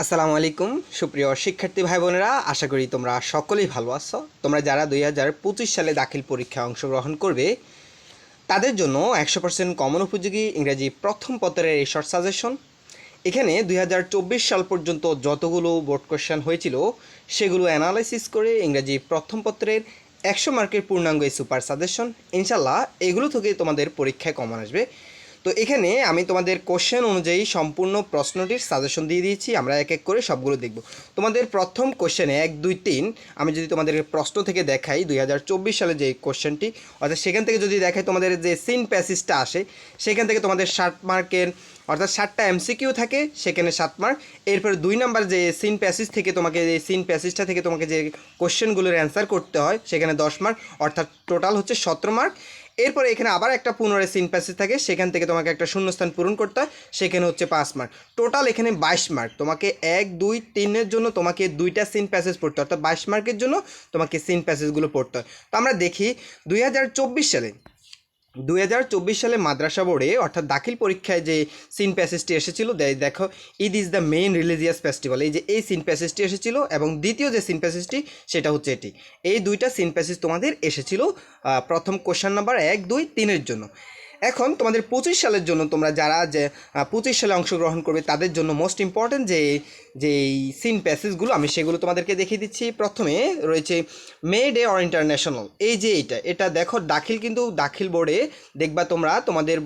আসসালামু আলাইকুম সুপ্রিয় শিক্ষার্থী ভাই বোনেরা, আশা করি তোমরা সকলেই ভালো আছো। তোমরা যারা 2025 সালে দাখিল পরীক্ষায় অংশগ্রহণ করবে তাদের জন্য 100% কমন উপযোগী ইংরেজি প্রথম পত্রের এই শর্ট সাজেশন। এখানে 2024 সাল পর্যন্ত যতগুলো বোর্ড কোয়েশ্চেন হয়েছিল সেগুলো অ্যানালাইসিস করে ইংরেজি প্রথম পত্রের 100 মার্কের পূর্ণাঙ্গ এই সুপার সাজেশন। ইনশাল্লাহ এগুলো থেকে তোমাদের পরীক্ষায় কমন আসবে। তো এখানে আমি তোমাদের কোশ্চেন অনুযায়ী সম্পূর্ণ প্রশ্নটির সাজেশন দিয়ে দিয়েছি। আমরা এক এক করে সবগুলো দেখব। তোমাদের প্রথম কোশ্চেনে 1, 2, 3 আমি যদি তোমাদের প্রশ্ন থেকে দেখাই 2024 সালে যে কোশ্চেনটি, অর্থাৎ সেখান থেকে যদি দেখাই তোমাদের যে সিন প্যাসেজটা আসে সেখান থেকে তোমাদের 60 মার্কের অর্থাৎ 60টা এমসিকিউ থাকে, সেখানে 7 মার্ক। এরপরে 2 নাম্বার যে সিন প্যাসেজ থেকে তোমাকে যে সিন প্যাসেজটা থেকে তোমাকে যে কোশ্চেনগুলোর অ্যান্সার করতে হয় সেখানে 10 মার্ক, অর্থাৎ টোটাল হচ্ছে 17 মার্ক। এরপরে এখানে আবার একটা পুনরায় সিন প্যাসেজ থাকে, সেখান থেকে তোমাকে একটা শূন্যস্থান পূরণ করতে হয়, সেখানে হচ্ছে 5 মার্ক। টোটাল এখানে 22 মার্ক। তোমাকে 1, 2, 3-এর জন্য তোমাকে 2টা সিন প্যাসেজ পড়তে হয়, অর্থাৎ 22 মার্কের জন্য তোমাকে সিন প্যাসেজগুলো পড়তে হয়। তো আমরা দেখি 2024 সালে মাদ্রাসা বোর্ডে অর্থাৎ দাখিল পরীক্ষায় যে সিন প্যাসেজটি এসেছিল, দেখো, Eid is the main religious festival, এই যে এই সিন প্যাসেজটি এসেছিল, এবং দ্বিতীয় যে সিন প্যাসেজটি সেটা হচ্ছে এটি। এই দুইটা সিন প্যাসেজ তোমাদের এসেছিল প্রথম কোশ্চেন নাম্বার 1, 2, 3-এর জন্য। এখন তোমাদের 25 সালের জন্য তোমরা যারা যে 25 সালে অংশগ্রহণ করবে তাদের জন্য মোস্ট ইম্পর্ট্যান্ট যে সিন প্যাসেজগুলো আমি সেগুলো তোমাদেরকে দেখিয়ে দিচ্ছি। প্রথমে রয়েছে মে ডে অর ইন্টারন্যাশনাল, এই যে এটা দেখো দাখিল, কিন্তু দাখিল বোর্ডে দেখবা তোমরা তোমাদের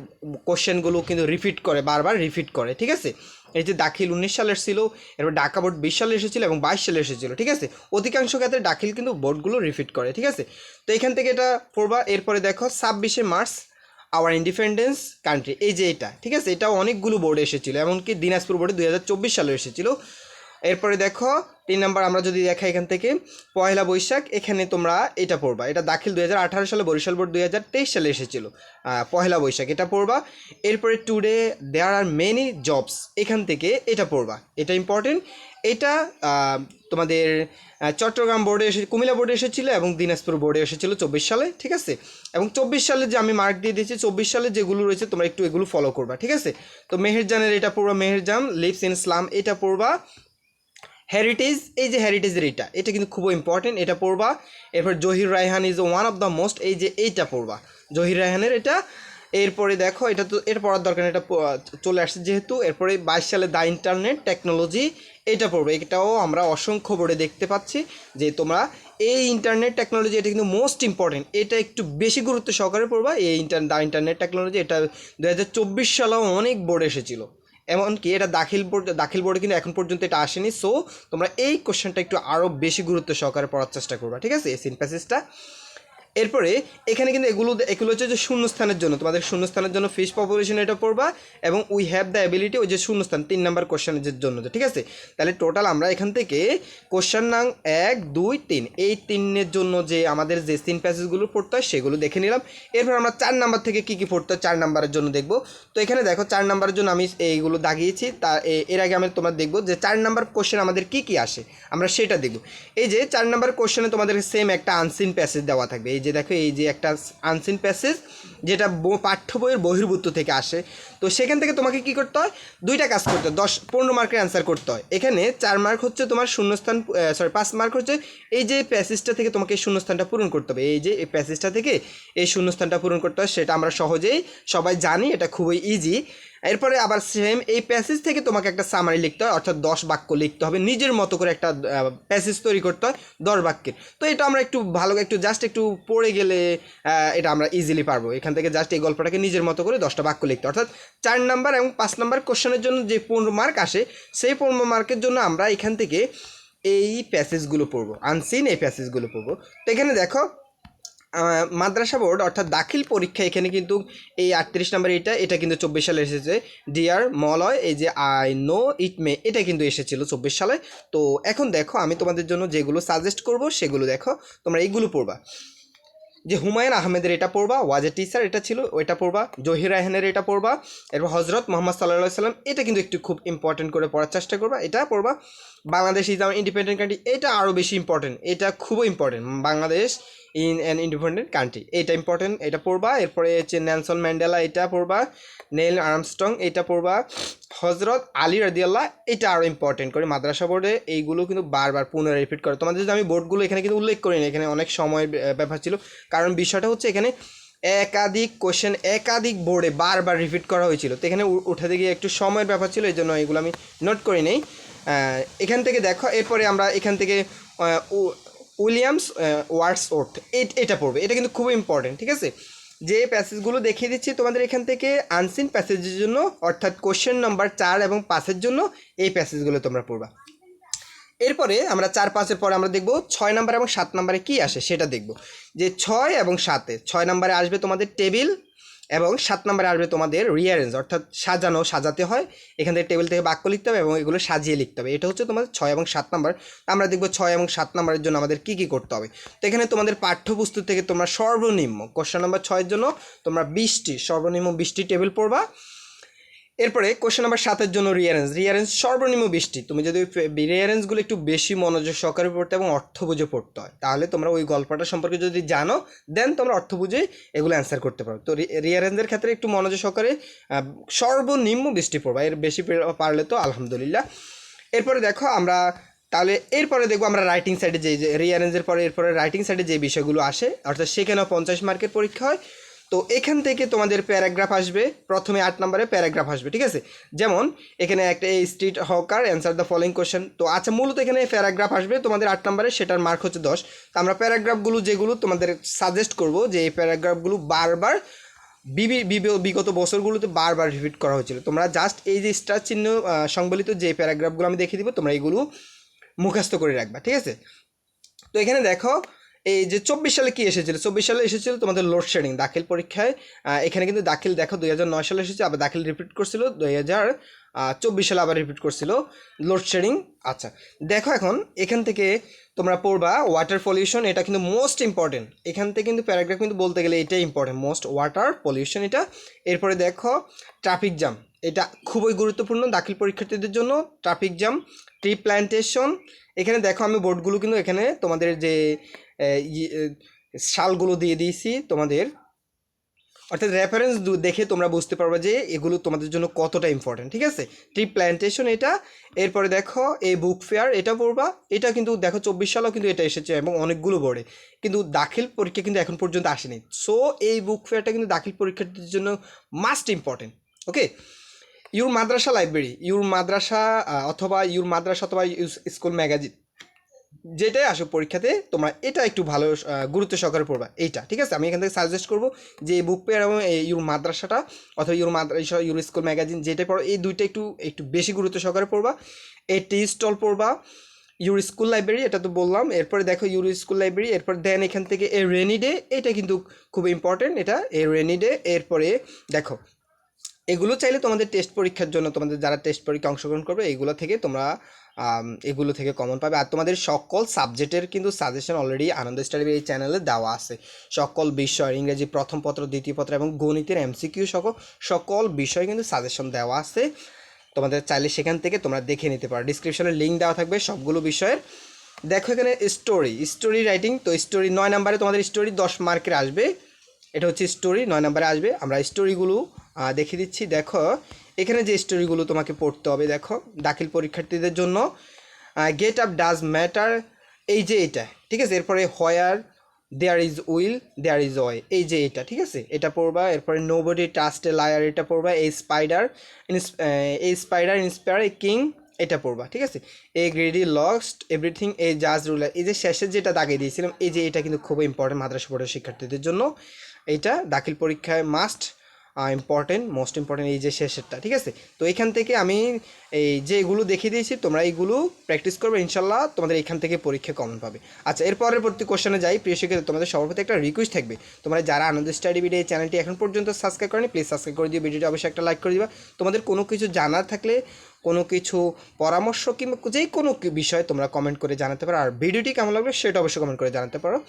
কোশ্চেনগুলো কিন্তু রিপিট করে, বারবার রিপিট করে, ঠিক আছে। এই যে দাখিল 19 সালের ছিল, এরপর ঢাকা বোর্ড 20 সালে এসেছিল এবং 22 সালে এসেছিল, ঠিক আছে। অধিকাংশ ক্ষেত্রে দাখিল কিন্তু বোর্ডগুলো রিপিট করে, ঠিক আছে। তো এখান থেকে এটা পড়বা। এরপরে দেখো 26শে মার্চ আওয়ার ইন্ডিপেন্ডেন্স কান্ট্রি, এই যে এটা, ঠিক আছে, এটাও অনেকগুলো বোর্ডে এসেছিলো, এমনকি দিনাজপুর বোর্ডে 2024 সালে এসেছিলো। এরপরে দেখো 3 নাম্বার আমরা যদি দেখাই এখান থেকে পয়লা বৈশাখ, এখানে তোমরা এটা পড়বা। এটা দাখিল 2018 সালে, বরিশাল বোর্ড 2023 সালে এসেছিলো পয়লা বৈশাখ, এটা পড়বা। এরপরে today there are many jobs, এখান থেকে এটা পড়বা, এটা ইম্পর্টেন্ট। এটা তোমাদের চট্টগ্রাম বোর্ডে কুমিল্লা বোর্ডে এসেছিলো এবং দিনাজপুর বোর্ডে এসেছিলো 24 সালে, ঠিক আছে। এবং 24 সালে যে আমি মার্ক দিয়ে দিয়েছি, 24 সালে যেগুলো রয়েছে তোমরা একটু এগুলো ফলো করবা, ঠিক আছে। তো মেহেরজানের এটা পড়বা, মেহেরজান লিভস ইন ইসলাম, এটা পড়বা। হেরিটেজ, এই যে হেরিটেজের এটা কিন্তু খুব ইম্পর্টেন্ট, এটা পড়বা। এরপর Zahir Raihan is one of the most, এই যে এইটা পড়বা, জহির রায়হানের এটা। এরপরে দেখো এটা তো এর পড়ার দরকার, এটা চলে আসছে যেহেতু। এরপরে 22 সালে দ্য ইন্টারনেট টেকনোলজি, এটা পড়বে। এটাও আমরা অসংখ্য বোর্ডে দেখতে পাচ্ছি যে তোমরা এই ইন্টারনেট টেকনোলজি, এটা কিন্তু মোস্ট ইম্পর্টেন্ট, এটা একটু বেশি গুরুত্ব সহকারে পড়বা। এই দ্য ইন্টারনেট টেকনোলজি, এটা 2024 সালেও অনেক বোর্ড এসেছিল, এমনকি এটা দাখিল বোর্ডে কিন্তু এখন পর্যন্ত এটা আসেনি। সো তোমরা এই কোশ্চেনটা একটু আরও বেশি গুরুত্ব সহকারে পড়ার চেষ্টা করবা, ঠিক আছে, এই সিন প্যাসেজটা। এরপরে এখানে কিন্তু এগুলো হচ্ছে যে শূন্যস্থানের জন্য, তোমাদের শূন্যস্থানের জন্য ফিশ পপুলেশন এটা পড়বা, এবং উই হ্যাভ দ্য অ্যাবিলিটি, ওই যে শূন্যস্থান 3 নাম্বার কোশ্চেনের জন্য, ঠিক আছে। তাহলে টোটাল আমরা এখান থেকে কোশ্চেন নাম 1, 2, 3 এই 3-এর জন্য যে আমাদের যে সিন প্যাসেজগুলো পড়তে হয় সেগুলো দেখে নিলাম। এরপর আমরা 4 নাম্বার থেকে কী কী পড়তে হয় 4 নাম্বারের জন্য দেখব। তো এখানে দেখো 4 নাম্বারের জন্য আমি এইগুলো দাগিয়েছি। এর আগে আমি তোমরা দেখবো যে 4 নাম্বার কোশ্চেন আমাদের কী কী আসে, আমরা সেটা দেখব। এই যে 4 নাম্বার কোশ্চেনে তোমাদের সেম একটা আনসিন প্যাসেজ দেওয়া থাকবে। এই যে দেখো, এই যে একটা আনসিন প্যাসেজ যেটা পাঠ্য বইয়ের বহির্ভূত থেকে আসে। তো সেখান থেকে তোমাকে কি করতে হয়, 2টা কাজ করতে হয়, 15 মার্কের অ্যান্সার করতে হয়। এখানে 4 মার্ক হচ্ছে তোমার শূন্যস্থান, 5 মার্ক হচ্ছে এই যে প্যাসেজটা থেকে তোমাকে এই শূন্যস্থানটা পূরণ করতে হবে। এই যে এই প্যাসেজটা থেকে এই শূন্যস্থানটা পূরণ করতে হয়, সেটা আমরা সহজেই সবাই জানি, এটা খুবই ইজি। এরপরে আবার সেম এই প্যাসেজ থেকে তোমাকে একটা সামারি লিখতে হয়, অর্থাৎ 10 বাক্য লিখতে হবে, নিজের মতো করে একটা প্যাসেজ তৈরি করতে হয় 10 বাক্যের। তো এটা আমরা একটু ভালো জাস্ট একটু পড়ে গেলে এটা আমরা ইজিলি পারবো। এখান থেকে জাস্ট এই গল্পটাকে নিজের মতো করে 10টা বাক্য লিখতে, অর্থাৎ 4 নাম্বার এবং 5 নাম্বার কোশ্চেনের জন্য যে 15 মার্ক আসে, সেই 15 মার্কের জন্য আমরা এখান থেকে এই প্যাসেজগুলো পড়বো, আনসিন এই প্যাসেজগুলো পড়বো। তো এখানে দেখো মাদ্রাসা বোর্ড অর্থাৎ দাখিল পরীক্ষা, এখানে কিন্তু এই 38 নাম্বার এটা কিন্তু 24 সালে এসেছে। ডিয়ার মলয়, এই যে আই নো ইট মে, এটা কিন্তু এসেছিল 24 সালে। তো এখন দেখো আমি তোমাদের জন্য যেগুলো সাজেস্ট করব সেগুলো দেখো, তোমরা এইগুলো পড়বা। যে হুমায়ুন আহমেদের এটা পড়বা, ওয়াজ এ টিচার এটা ছিল, ওইটা পড়বা। জহির রায়হানের এটা পড়বা। এরপর হজরত মোহাম্মদ সাল্লাল্লাহু সাল্লাম, এটা কিন্তু একটু খুব ইম্পর্টেন্ট করে পড়ার চেষ্টা করবা, এটা পড়বা। Bangladesh is our independent country, এটা আরও বেশি ইম্পর্টেন্ট, এটা খুবই important. Bangladesh in an independent country, এটা ইম্পর্টেন্ট, এটা পড়বা। এরপরে হচ্ছে নেলসন ম্যান্ডেলা, এটা পড়বা। নেইল আর্মস্ট্রং, এটা পড়বা। হজরত আলী রাদিয়াল্লাহ, এটা আরও ইম্পর্টেন্ট করে মাদ্রাসা বোর্ডে এইগুলো কিন্তু বারবার পুনরায় রিপিট করে। তোমাদের যদি আমি বোর্ডগুলো এখানে কিন্তু উল্লেখ করি না, এখানে অনেক সময় ব্যাপার ছিল, কারণ বিষয়টা হচ্ছে এখানে একাধিক কোশ্চেন একাধিক বোর্ডে বারবার রিপিট করা হয়েছিল, তো এখানে উঠাতে গিয়ে একটু সময়ের ব্যাপার ছিল, এই জন্য এগুলো আমি নোট করি নেই। এখান থেকে দেখো, এরপরে আমরা এখান থেকে উইলিয়ামস ওয়ার্ডসওয়ার্থ এটা পড়বে, এটা কিন্তু খুবই ইম্পর্টেন্ট, ঠিক আছে। যে প্যাসেজগুলো দেখিয়ে দিচ্ছি তোমাদের এখান থেকে আনসিন প্যাসেজের জন্য, অর্থাৎ কোশ্চেন নাম্বার 4 এবং 5-এর জন্য এই প্যাসেজগুলো তোমরা পড়বা। এরপরে আমরা 4-5-এর পরে আমরা দেখব 6 নাম্বার এবং 7 নাম্বারে কী আসে সেটা দেখব। যে 6 এবং 7-এ 6 নাম্বারে আসবে তোমাদের টেবিল এবং 7 নাম্বারে আসবে তোমাদের রিয়ারেঞ্জ, অর্থাৎ সাজাতে হয়। এখান থেকে টেবিল থেকে বাক্য লিখতে হবে এবং এগুলো সাজিয়ে লিখতে হবে। এটা হচ্ছে তোমাদের 6 এবং 7 নাম্বার। আমরা দেখব 6 এবং 7 নাম্বারের জন্য আমাদের কী কী করতে হবে। তো এখানে তোমাদের পাঠ্যপুস্তক থেকে তোমরা সর্বনিম্ন কোশ্চেন নাম্বার 6-এর জন্য তোমরা 20টি, সর্বনিম্ন 20টি টেবিল পড়বা। এরপরে কোশ্চেন নাম্বার 7-এর জন্য রিয়ারেঞ্জ সর্বনিম্ন 20টি। তুমি যদি রিয়ারেঞ্জগুলো একটু বেশি মনোযোগ সহকারে পড়তে এবং অর্থ বুঝে পড়তে হয়, তাহলে তোমরা ওই গল্পটা সম্পর্কে যদি জানো, দেন তোমরা অর্থ বুঝে এগুলো অ্যান্সার করতে পারো। তো রিয়ারেঞ্জের ক্ষেত্রে একটু মনোযোগ সহকারে সর্বনিম্ন 20টি পড়বা, এর বেশি পারলে তো আলহামদুলিল্লাহ। এরপরে দেখো আমরা তাহলে এরপরে দেখবো আমরা রাইটিং সাইডে যে রিয়ারেঞ্জের পরে এরপরে রাইটিং সাইডে যে বিষয়গুলো আসে, অর্থাৎ সেখানেও 50 মার্কের পরীক্ষা হয়। তো এখান থেকে তোমাদের প্যারাগ্রাফ আসবে, প্রথমে 8 নম্বরে প্যারাগ্রাফ আসবে, ঠিক আছে। যেমন এখানে একটা এই street hawker answer the following question. তো আচ্ছা, মূলত এখানে প্যারাগ্রাফ আসবে তোমাদের 8 নম্বরে, সেটার মার্ক হচ্ছে 10। তো আমরা প্যারাগ্রাফগুলো যেগুলো তোমাদের সাজেস্ট করব, যে এই প্যারাগ্রাফগুলো বারবার বিগত বছরগুলোতে বারবার রিপিট করা হয়েছিল, তোমরা জাস্ট এই যে স্টার চিহ্ন সংবলিত যে প্যারাগ্রাফগুলো আমি দেখিয়ে দিব, তোমরা এইগুলো মুখস্থ করে রাখবা, ঠিক আছে। তো এখানে দেখো এই যে 24 সালে কি এসেছিল, 24 সালে এসেছিল তোমাদের লোডশেডিং দাখিল পরীক্ষায়। এখানে কিন্তু দাখিল দেখো 2009 সালে এসেছে, আবার দাখিল রিপিট করছিল 2024 সালে, আবার রিপিট করছিল লোডশেডিং। আচ্ছা দেখো, এখন এখান থেকে তোমরা পড়বা ওয়াটার পলিউশন, এটা কিন্তু মোস্ট ইম্পর্টেন্ট। এখান থেকে কিন্তু প্যারাগ্রাফ কিন্তু বলতে গেলে এটাই ইম্পর্টেন্ট মোস্ট, ওয়াটার পলিউশন এটা। এরপরে দেখো ট্রাফিক জ্যাম, এটা খুবই গুরুত্বপূর্ণ দাখিল পরীক্ষার্থীদের জন্য। ট্রাফিক জ্যাম, ট্রি প্ল্যান্টেশন, এখানে দেখো আমি বোর্ডগুলো কিন্তু এখানে তোমাদের যে সালগুলো দিয়ে দিয়েছি তোমাদের, অর্থাৎ রেফারেন্স দেখে তোমরা বুঝতে পারবে যে এগুলো তোমাদের জন্য কতটা ইম্পর্টেন্ট, ঠিক আছে। ট্রি প্ল্যান্টেশন এটা। এরপরে দেখো এই বুক ফেয়ার, এটা পড়বা। এটা কিন্তু দেখো 24 সালেও কিন্তু এটা এসেছে এবং অনেকগুলো বোর্ডে, কিন্তু দাখিল পরীক্ষা কিন্তু এখন পর্যন্ত আসেনি। সো এই বুক ফেয়ারটা কিন্তু দাখিল পরীক্ষার্থীদের জন্য must important. Okay, your madrasa library, your madrasa অথবা স্কুল ম্যাগাজিন, যেটাই আসো পরীক্ষাতে তোমরা এটা একটু ভালো গুরুত্ব সহকারে পড়বা এইটা, ঠিক আছে। আমি এখান থেকে সাজেস্ট করবো যে বুক পেয়ার এবং ইউর মাদ্রাসাটা অথবা ইউর স্কুল ম্যাগাজিন যেটাই পড়ো, এই দুইটা একটু বেশি গুরুত্ব সহকারে পড়বা। এই টি স্টল পড়বা, ইউর স্কুল লাইব্রেরি এটা তো বললাম। এরপরে দেখো ইউর স্কুল লাইব্রেরি, এরপর দেন এখান থেকে এ রেনি ডে, এটা কিন্তু খুব ইম্পর্টেন্ট, এটা এ রেনি ডে। এরপরে দেখো এগুলো চাইলে তোমাদের টেস্ট পরীক্ষার জন্য, তোমাদের যারা টেস্ট পরীক্ষা অংশগ্রহণ করবে এইগুলো থেকে তোমরা এগুলো থেকে কমন পাবে। আর তোমাদের সকল সাবজেক্টের কিন্তু সাজেশন অলরেডি আনন্দ স্টাডি এই চ্যানেলে দেওয়া আছে। সকল বিষয়, ইংরেজি প্রথম পত্র, দ্বিতীয় পত্র এবং গণিতের এমসিকিউ সকল বিষয় কিন্তু সাজেশন দেওয়া আছে। তোমাদের চাইলে সেখান থেকে তোমরা দেখে নিতে পারো, ডিসক্রিপশনে লিঙ্ক দেওয়া থাকবে সবগুলো বিষয়ের। দেখো এখানে স্টোরি রাইটিং, তো স্টোরি 9 নম্বরে তোমাদের স্টোরি 10 মার্কের আসবে, এটা হচ্ছে স্টোরি 9 নম্বরে আসবে। আমরা স্টোরিগুলো দেখিয়ে দিচ্ছি। দেখো এখানে যে স্টোরিগুলো তোমাকে পড়তে হবে, দেখো দাখিল পরীক্ষার্থীদের জন্য গেট আপ ডাজ ম্যাটার, এই যে এটা, ঠিক আছে। এরপরে where there is will there is way, এই যে এটা, ঠিক আছে, এটা পড়বা। এরপরে নোবডি ট্রাস্ট এ লায়ার, এটা পড়বা। এই স্পাইডার ইন্সপায়ার এ কিং, এটা পড়বা, ঠিক আছে। এ গ্রেডি লস্ট এভরিথিং এ জাজ রুলার, এই যে শেষের যেটা দাগিয়ে দিয়েছিলাম, এই যে এটা কিন্তু খুবই ইম্পর্টেন্ট মাদ্রাসা বোর্ডের শিক্ষার্থীদের জন্য। এইটা দাখিল পরীক্ষায় মাস্ট মোস্ট ইম্পর্টেন্ট, এই যে শেষেরটা, ঠিক আছে। তো এখান থেকে আমি এই যেগুলো দেখিয়ে দিয়েছি তোমরা এইগুলো প্র্যাকটিস করবে, ইনশাল্লাহ তোমাদের এখান থেকে পরীক্ষা কমন পাবে। আচ্ছা, এর পরবর্তী কোশ্চেনে যাই। প্রিয় শিক্ষার্থী, তোমাদের সবার প্রতি একটা রিকোয়েস্ট থাকবে, তোমরা যারা আনন্দ স্টাডি ভিডিও এই চ্যানেলটি এখন পর্যন্ত সাবস্ক্রাইব করেনি, প্লিজ সাবস্ক্রাইব করে দিও, ভিডিওটি অবশ্যই একটা লাইক করে দিবা। তোমাদের কোনো কিছু জানার থাকলে, কোনো কিছু পরামর্শ কিংবা যে কোনো বিষয়ে তোমরা কমেন্ট করে জানাতে পারো। আর ভিডিওটি কেমন লাগবে সেটা অবশ্যই কমেন্ট করে জানাতে পারো।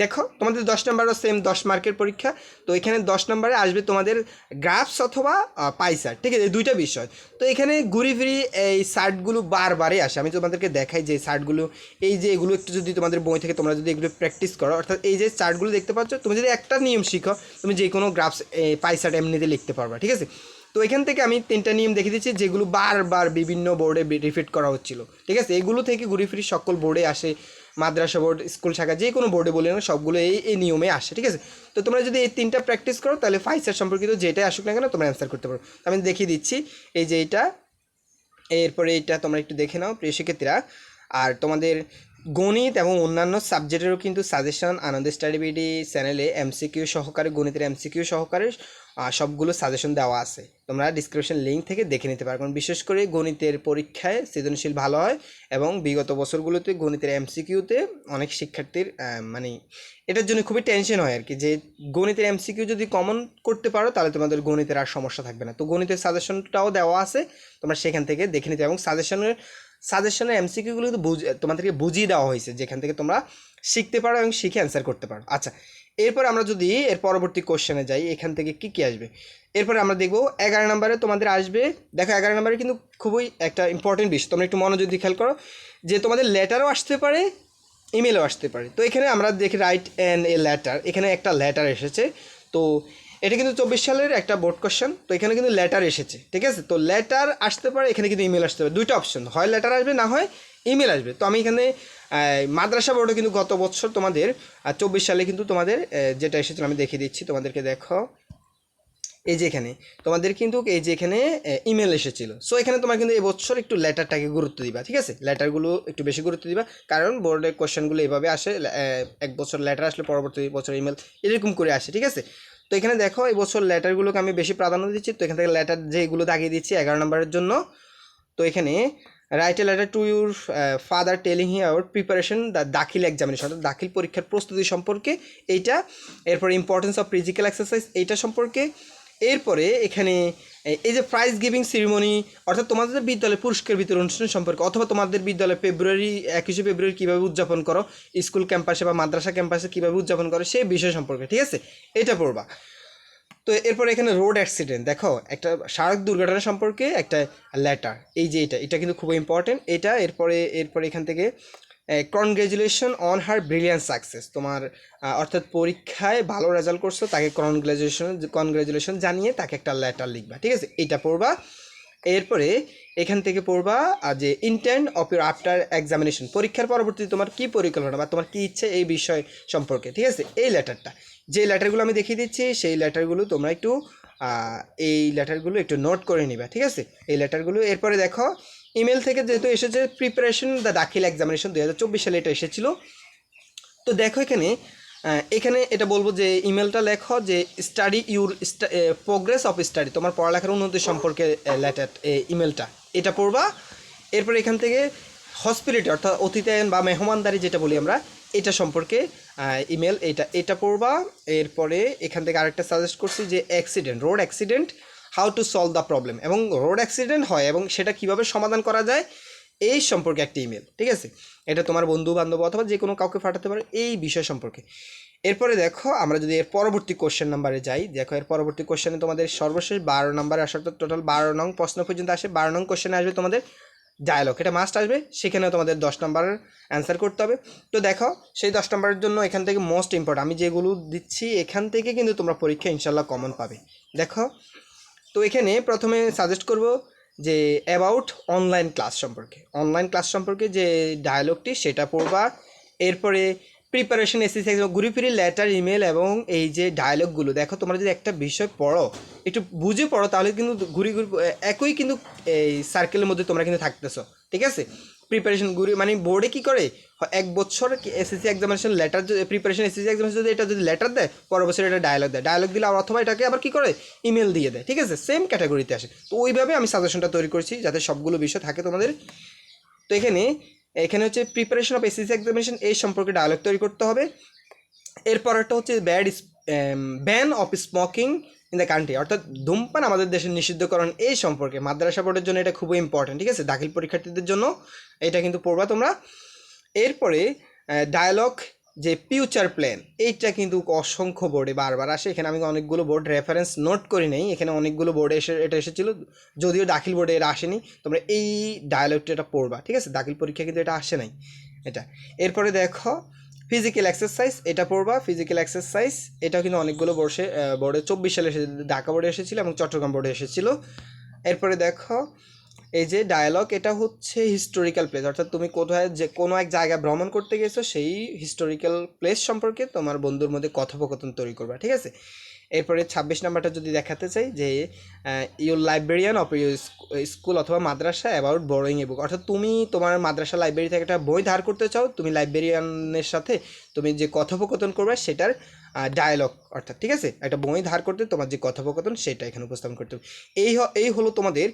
দেখো তোমাদের 10 নম্বরও সেম 10 মার্কের পরীক্ষা। তো এখানে 10 নম্বরে আসবে তোমাদের গ্রাফস অথবা পাই চার্ট, ঠিক আছে, এই দুইটা বিষয়। তো এখানে ঘুরি ফিরি এই চার্টগুলো বারবারই আসে, আমি তোমাদেরকে দেখাই যে চার্টগুলো, এই যে এগুলো একটু যদি তোমাদের বই থেকে তোমরা যদি এগুলো প্র্যাকটিস করো, অর্থাৎ এই যে চার্টগুলো দেখতে পাচ্ছ, তুমি যদি একটা নিয়ম শিখো, তুমি যে কোনো গ্রাফস পাই চার্ট এমনিতে লিখতে পারবা, ঠিক আছে। তো এখান থেকে আমি 3টা নিয়ম দেখে দিচ্ছি যেগুলো বারবার বিভিন্ন বোর্ডে রিপিট করা হচ্ছিল, ঠিক আছে। এগুলো থেকে ঘুরে ফিরে সকল বোর্ডে আসে, মাদ্রাসা বোর্ড, স্কুল শাখা, যে কোনো বোর্ডে বলে না, সবগুলো এই নিয়মে আসে, ঠিক আছে। তো তোমরা যদি এই 3টা প্র্যাকটিস করো তাহলে ফাইসার সম্পর্কিত যেটাই আসুক না কেন তোমরা অ্যান্সার করতে পারো। আমি দেখিয়ে দিচ্ছি, এই যে এইটা, এরপরে এইটা তোমরা একটু দেখে নাও প্রিয় শিক্ষার্থীরা। আর তোমাদের গণিত এবং অন্যান্য সাবজেক্টেরও কিন্তু সাজেশন আনন্দ স্টাডি বিডি চ্যানেলে এমসিকিউ সহকারে, গণিতের এমসিকিউ সহকারে সবগুলো সাজেশন দেওয়া আছে, তোমরা ডিসক্রিপশন লিঙ্ক থেকে দেখে নিতে পারো। কারণ বিশেষ করে গণিতের পরীক্ষায় সৃজনশীল ভালো হয় এবং বিগত বছরগুলোতে গণিতের এমসিকিউতে অনেক শিক্ষার্থীর মানে এটার জন্য খুবই টেনশন হয় আর কি, যে গণিতের এমসিকিউ যদি কমন করতে পারো তাহলে তোমাদের গণিতের আর সমস্যা থাকবে না। তো গণিতের সাজেশনটাও দেওয়া আছে, তোমরা সেখান থেকে দেখে নিতে, এবং সাজেশনের এমসিকিউগুলো কিন্তু তোমাদেরকে বুঝিয়ে দেওয়া হয়েছে, যেখান থেকে তোমরা শিখতে পারো এবং শিখে অ্যান্সার করতে পারো। আচ্ছা, এরপর আমরা যদি এর পরবর্তী কোশ্চেনে যাই, এখান থেকে কী কী আসবে। এরপরে আমরা দেখব 11 নম্বরে তোমাদের আসবে, দেখো 11 নম্বরে কিন্তু খুবই একটা ইম্পর্টেন্ট বিষয়, তোমরা একটু মনোযোগ দিয়ে খেয়াল করো, যে তোমাদের লেটারও আসতে পারে, ইমেলও আসতে পারে। তো এখানে আমরা দেখি রাইট অ্যান এ লেটার, এখানে একটা লেটার এসেছে। তো এটা কিন্তু 24 সালের একটা বোর্ড কোশ্চেন, তো এখানে কিন্তু লেটার এসেছে, ঠিক আছে। তো লেটার আসতে পারে, এখানে কিন্তু ইমেল আসতে পারে, দুইটা অপশন, হয় লেটার আসবে না হয় ইমেল আসবে। তো আমি এখানে মাদ্রাসা বোর্ডে কিন্তু গত বছর তোমাদের 24 সালে কিন্তু তোমাদের যেটা এসেছিল আমি দেখিয়ে দিচ্ছি তোমাদেরকে, দেখো এই যে এখানে তোমাদের কিন্তু এই যে এখানে ইমেল এসেছিল। সো এখানে তোমার কিন্তু এবছর একটু লেটারটাকে গুরুত্ব দিবা, ঠিক আছে, লেটারগুলো একটু বেশি গুরুত্ব দিবা, কারণ বোর্ডের কোশ্চেনগুলো এভাবে আসে, এক বছর লেটার আসলে পরবর্তী বছর ইমেল এরকম করে আসে, ঠিক আছে। তো এখানে দেখো এই বছর লেটারগুলোকে আমি বেশি প্রাধান্য দিচ্ছি, তো এখান থেকে লেটার যেগুলো দাগিয়ে দিচ্ছি 11 নম্বরের জন্য। তো এখানে write a letter to your father telling he our preparation the Dakhil examination, অর্থাৎ দাখিল পরীক্ষার প্রস্তুতি সম্পর্কে এইটা। এরপর ইম্পর্টেন্স অফ ফিজিক্যাল এক্সারসাইজ এইটা সম্পর্কে। এরপরে এখানে এই যে প্রাইজ গিভিং সেরিমনি, অর্থাৎ তোমাদের বিদ্যালয়ে পুরস্কার বিতরণ অনুষ্ঠান সম্পর্কে, অথবা তোমাদের বিদ্যালয়ে 21 ফেব্রুয়ারি কীভাবে উদযাপন করো, স্কুল ক্যাম্পাসে বা মাদ্রাসা ক্যাম্পাসে কীভাবে উদযাপন করো সেই বিষয় সম্পর্কে, ঠিক আছে, এটা পড়বা। তো এরপরে এখানে রোড অ্যাক্সিডেন্ট, দেখো একটা সড়ক দুর্ঘটনা সম্পর্কে একটা লেটার, এই যে এটা কিন্তু খুব ইম্পর্টেন্ট এটা। এরপরে এখান থেকে congratulation on her brilliant success, তোমার অর্থাৎ পরীক্ষায় ভালো রেজাল্ট করছো তাকে কনগ্র্যাচুলেশন জানিয়ে তাকে একটা লেটার লিখবা, ঠিক আছে, এটা পড়বা। এরপরে এখান থেকে পড়বা যে intent of your after examination, পরীক্ষার পরবর্তীতে তোমার কী পরিকল্পনা বা তোমার কী ইচ্ছে এই বিষয় সম্পর্কে, ঠিক আছে। এই লেটারটা, যে লেটারগুলো আমি দেখিয়ে দিচ্ছি সেই লেটারগুলো তোমরা একটু এই লেটারগুলো একটু নোট করে নিবা, ঠিক আছে, এই লেটারগুলো। এরপরে দেখো ইমেল থেকে যেহেতু এসেছে প্রিপারেশন দ্য দাখিল এক্সামিনেশন 2024 সালে এটা এসেছিল। তো দেখো এখানে এটা বলবো যে ইমেলটা লেখো যে study your progress of study, তোমার পড়ালেখার উন্নতি সম্পর্কে লেটার ইমেলটা এটা পড়বা। এরপরে এখান থেকে হসপিটালিটি অর্থাৎ অতিথিয়ায়ন বা মেহমানদারি যেটা বলি আমরা, এটা সম্পর্কে ইমেল এটা পড়বা। এরপরে এখান থেকে আরেকটা সাজেস্ট করছি যে road accident how to solve the problem, এবং রোড অ্যাক্সিডেন্ট হয় এবং সেটা কীভাবে সমাধান করা যায় এই সম্পর্কে একটা ইমেল, ঠিক আছে, এটা তোমার বন্ধু বান্ধব অথবা যে কোনো কাউকে পাঠাতে পারো এই বিষয় সম্পর্কে। এরপরে দেখো আমরা যদি এর পরবর্তী কোশ্চেন নাম্বারে যাই, দেখো এর পরবর্তী কোশ্চেনে তোমাদের সর্বশেষ 12 নম্বরে আসার, তো টোটাল 12 নং প্রশ্ন পর্যন্ত আসে। 12 নং কোশ্চেনে আসবে তোমাদের ডায়ালগ, এটা মাস্ট আসবে, সেখানেও তোমাদের 10 নম্বরের অ্যান্সার করতে হবে। তো দেখো সেই 10 নম্বরের জন্য এখান থেকে মোস্ট ইম্পর্টেন্ট আমি যেগুলো দিচ্ছি এখান থেকে কিন্তু তোমরা পরীক্ষা ইনশাল্লাহ কমন পাবে। দেখো তো এখানে প্রথমে সাজেস্ট করব যে অ্যাবাউট অনলাইন ক্লাস সম্পর্কে যে ডায়ালগটি সেটা পড়বা। এরপরে প্রিপারেশন এসএসসি ঘুরে ফিরে লেটার ইমেল এবং এই যে ডায়ালগগুলো, দেখো তোমরা যদি একটা বিষয় পড়ো একটু বুঝে পড়ো তাহলে কিন্তু ঘুরি একই কিন্তু এই সার্কেলের মধ্যে তোমরা কিন্তু থাকতেছো, ঠিক আছে। প্রিপারেশন মানে বোর্ডে কী করে এক বছর SSC examination letter preparation SSC examination যদি এটা যদি লেটার দেয় পরের বছর এটা ডায়ালগ দিলে অথবা এটাকে আবার কী করে ইমেল দিয়ে দেয়, ঠিক আছে, সেম ক্যাটাগরিতে আসে। তো ওইভাবে আমি সাজেশনটা তৈরি করছি যাতে সবগুলো বিষয় থাকে তোমাদের। তো এখানে হচ্ছে প্রিপারেশন অফ এসএসসি এক্সামিনেশন এই সম্পর্কে ডায়ালগ তৈরি করতে হবে। এরপর একটা হচ্ছে ban of smoking in the country, অর্থাৎ ধূমপান আমাদের দেশে নিষিদ্ধকরণ এই সম্পর্কে মাদ্রাসা বোর্ডের জন্য এটা খুবই ইম্পর্টেন্ট, ঠিক আছে, দাখিল পরীক্ষার্থীদের জন্য এটা কিন্তু পড়বা তোমরা। এরপরে ডায়ালগ যে ফিউচার প্ল্যান এইটা কিন্তু অসংখ্য বোর্ডে বারবার আসে, এখানে আমি অনেকগুলো বোর্ড রেফারেন্স নোট করি নেই, এখানে অনেকগুলো বোর্ডে এটা এসেছিলো, যদিও দাখিল বোর্ডে এটা আসেনি, তোমরা এই ডায়ালগটা এটা পড়বা, ঠিক আছে, দাখিল পরীক্ষা কিন্তু এটা আসে নাই এটা। এরপরে দেখো ফিজিক্যাল এক্সারসাইজ এটা পড়বা, ফিজিক্যাল এক্সারসাইজ এটাও কিন্তু অনেকগুলো বোর্ডে 24 সালে ঢাকা বোর্ডে এসেছিল এবং চট্টগ্রাম বোর্ডে এসেছিল। এরপরে দেখো এই যে ডায়ালগ, এটা হচ্ছে হিস্টোরিক্যাল প্লেস, অর্থাৎ তুমি কোথায় যে কোনো এক জায়গায় ভ্রমণ করতে গেছো সেই হিস্টোরিক্যাল প্লেস সম্পর্কে তোমার বন্ধুর মধ্যে কথোপকথন তৈরি করবা, ঠিক আছে। এরপরে 26 নাম্বারটা যদি দেখাতে চাই যে your librarian of your school অথবা মাদ্রাসা অ্যাবাউট বোরোয়িং এ বুক, অর্থাৎ তুমি তোমার মাদ্রাসা লাইব্রেরি থেকে একটা বই ধার করতে চাও, তুমি লাইব্রেরিয়ানের সাথে তুমি যে কথোপকথন করবে সেটার ডায়ালগ, অর্থাৎ ঠিক আছে, একটা বই ধার করতে তোমার যে কথোপকথন সেটা এখানে উপস্থাপন করতে হবে। এই হলো তোমাদের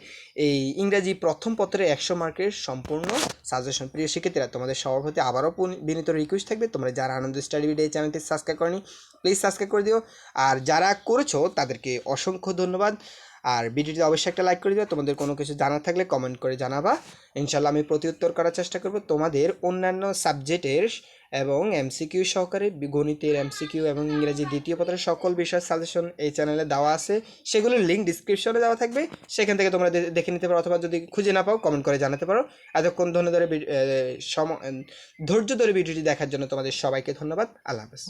এই ইংরাজি প্রথম পত্রের 100 মার্কের সম্পূর্ণ সাজেশন। প্রিয় শিক্ষার্থীরা, তোমাদের সবার প্রতি আবারও বিনীত রিকোয়েস্ট থাকবে, তোমরা যারা আনন্দ স্টাডি ভিডিও চ্যানেলটি সাবস্ক্রাইব করনি প্লিজ সাবস্ক্রাইব করে দিও, আর যারা করেছো তাদেরকে অসংখ্য ধন্যবাদ। আর ভিডিওটি অবশ্যই একটা লাইক করে দিও, তোমাদের কোনো কিছু জানার থাকলে কমেন্ট করে জানাবা, ইনশাল্লাহ আমি প্রতি উত্তর করার চেষ্টা করব। তোমাদের অন্যান্য সাবজেক্টের এবং এমসিকিউ সহকারে গণিতের এমসিকিউ এবং ইংরেজি দ্বিতীয় পত্রের সকল বিষয়ের সাজেশন এই চ্যানেলে দেওয়া আছে, সেগুলোর লিঙ্ক ডিসক্রিপশনে দেওয়া থাকবে, সেখান থেকে তোমরা দেখে নিতে পারো, অথবা যদি খুঁজে না পাও কমেন্ট করে জানাতে পারো। এতক্ষণ ধৈর্য ধরে ভিডিওটি দেখার জন্য তোমাদের সবাইকে ধন্যবাদ। আল্লাহ হাফেজ।